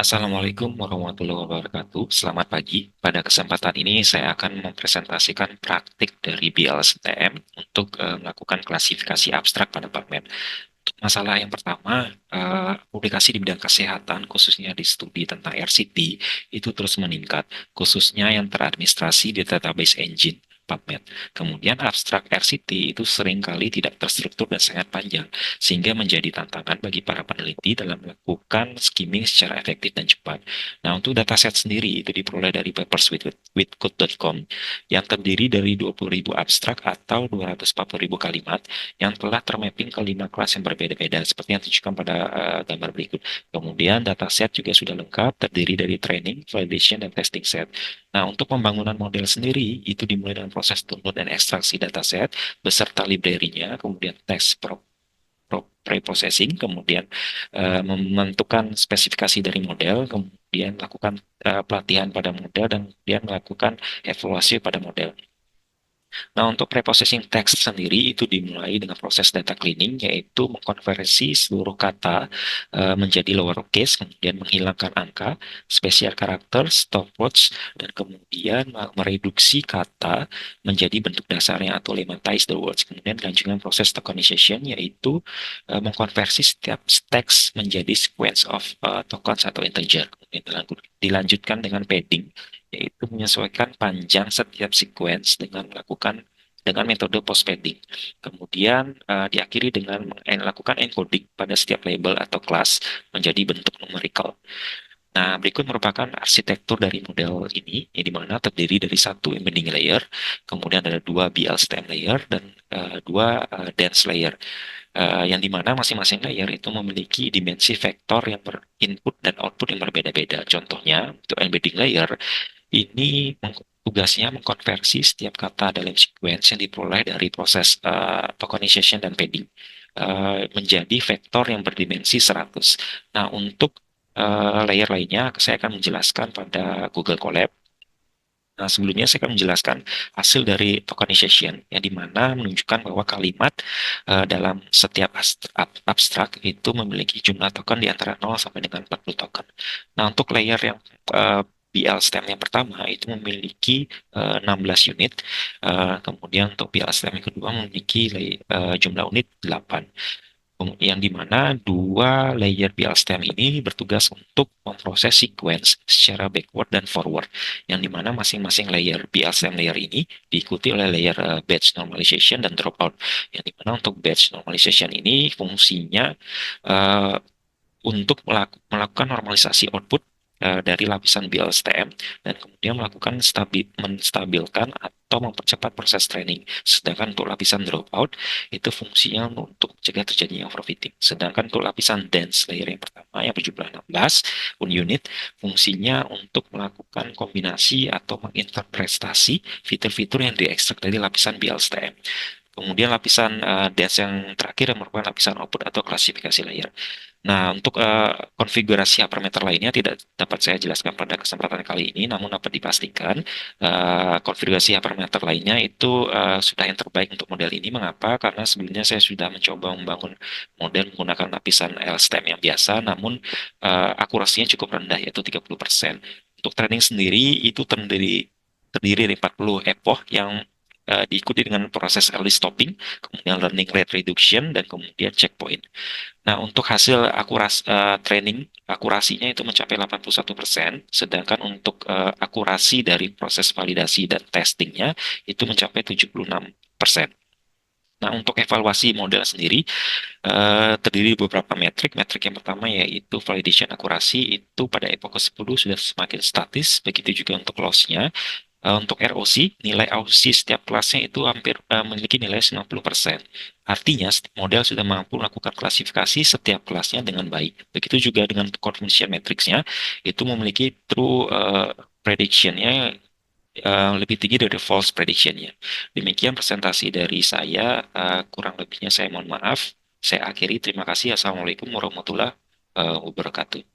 Assalamualaikum warahmatullahi wabarakatuh. Selamat pagi. Pada kesempatan ini saya akan mempresentasikan praktik dari BLSTM untuk melakukan klasifikasi abstrak pada PubMed. Untuk masalah yang pertama, publikasi di bidang kesehatan, khususnya di studi tentang RCT, itu terus meningkat, khususnya yang teradministrasi di database engine PubMed. Kemudian abstrak RCT itu seringkali tidak terstruktur dan sangat panjang, sehingga menjadi tantangan bagi para peneliti dalam melakukan skimming secara efektif dan cepat. Nah, untuk dataset sendiri itu diperoleh dari paperswithcode.com yang terdiri dari 20.000 abstrak atau 240.000 kalimat yang telah termapping ke 5 kelas yang berbeda-beda seperti yang ditunjukkan pada gambar berikut. Kemudian dataset juga sudah lengkap, terdiri dari training, validation, dan testing set. Nah, untuk pembangunan model sendiri itu dimulai dengan proses download dan ekstraksi dataset beserta library-nya, kemudian teks pre-processing, kemudian menentukan spesifikasi dari model, kemudian melakukan pelatihan pada model, dan kemudian melakukan evaluasi pada model. Nah, untuk preprocessing text sendiri itu dimulai dengan proses data cleaning, yaitu mengkonversi seluruh kata menjadi lowercase, kemudian menghilangkan angka, spesial karakter, stopwatch, dan kemudian mereduksi kata menjadi bentuk dasarnya atau lemmatized the words. Kemudian dilanjutkan proses tokenization, yaitu mengkonversi setiap teks menjadi sequence of tokens atau integer. Kemudian dilanjutkan dengan padding, yaitu menyesuaikan panjang setiap sequence dengan metode post padding. Kemudian diakhiri dengan melakukan encoding pada setiap label atau kelas menjadi bentuk numerical. Nah, berikut merupakan arsitektur dari model ini, yang dimana terdiri dari satu embedding layer, kemudian ada dua BLSTM layer, dan dua dense layer, yang dimana masing-masing layer itu memiliki dimensi vektor yang berinput dan output yang berbeda-beda. Contohnya, untuk embedding layer, ini tugasnya mengkonversi setiap kata dalam sequence yang diperoleh dari proses tokenization dan padding menjadi vektor yang berdimensi 100. Nah, untuk layer lainnya saya akan menjelaskan pada Google Colab. Nah, sebelumnya saya akan menjelaskan hasil dari tokenization, yang dimana menunjukkan bahwa kalimat dalam setiap abstrak itu memiliki jumlah token di antara 0 sampai dengan 40 token. Nah, untuk layer yang BL stem yang pertama itu memiliki 16 unit, kemudian untuk BL stem yang kedua memiliki jumlah unit 8, yang dimana dua layer BL stem ini bertugas untuk memproses sequence secara backward dan forward, yang dimana masing-masing layer BL stem layer ini diikuti oleh layer batch normalization dan dropout, yang dimana untuk batch normalization ini fungsinya uh, untuk melakukan normalisasi output dari lapisan BLSTM, dan kemudian melakukan menstabilkan atau mempercepat proses training. Sedangkan untuk lapisan dropout itu fungsinya untuk mencegah terjadinya overfitting. Sedangkan untuk lapisan dense layer yang pertama yang berjumlah 16 unit, fungsinya untuk melakukan kombinasi atau menginterpretasi fitur-fitur yang diekstrak dari lapisan BLSTM. Kemudian lapisan dense yang terakhir yang merupakan lapisan output atau klasifikasi layer. Nah, untuk konfigurasi hypermeter lainnya tidak dapat saya jelaskan pada kesempatan kali ini, namun dapat dipastikan konfigurasi hypermeter lainnya itu sudah yang terbaik untuk model ini. Mengapa? Karena sebelumnya saya sudah mencoba membangun model menggunakan lapisan LSTM yang biasa, namun akurasinya cukup rendah, yaitu 30%. Untuk training sendiri itu terdiri dari 40 epoch yang diikuti dengan proses early stopping, kemudian learning rate reduction, dan kemudian checkpoint. Nah, untuk hasil training, akurasinya itu mencapai 81%, sedangkan untuk akurasi dari proses validasi dan testingnya itu mencapai 76%. Nah, untuk evaluasi model sendiri terdiri dari beberapa metrik. Metrik yang pertama yaitu validation akurasi, itu pada epoch ke-10 sudah semakin statis, begitu juga untuk loss-nya. Untuk ROC, nilai ROC setiap kelasnya itu hampir memiliki nilai 90%. Artinya, model sudah mampu melakukan klasifikasi setiap kelasnya dengan baik. Begitu juga dengan confirmation matrix-nya, itu memiliki true prediction-nya lebih tinggi dari false prediction-nya. Demikian presentasi dari saya, kurang lebihnya saya mohon maaf. Saya akhiri, terima kasih. Assalamualaikum warahmatullahi wabarakatuh.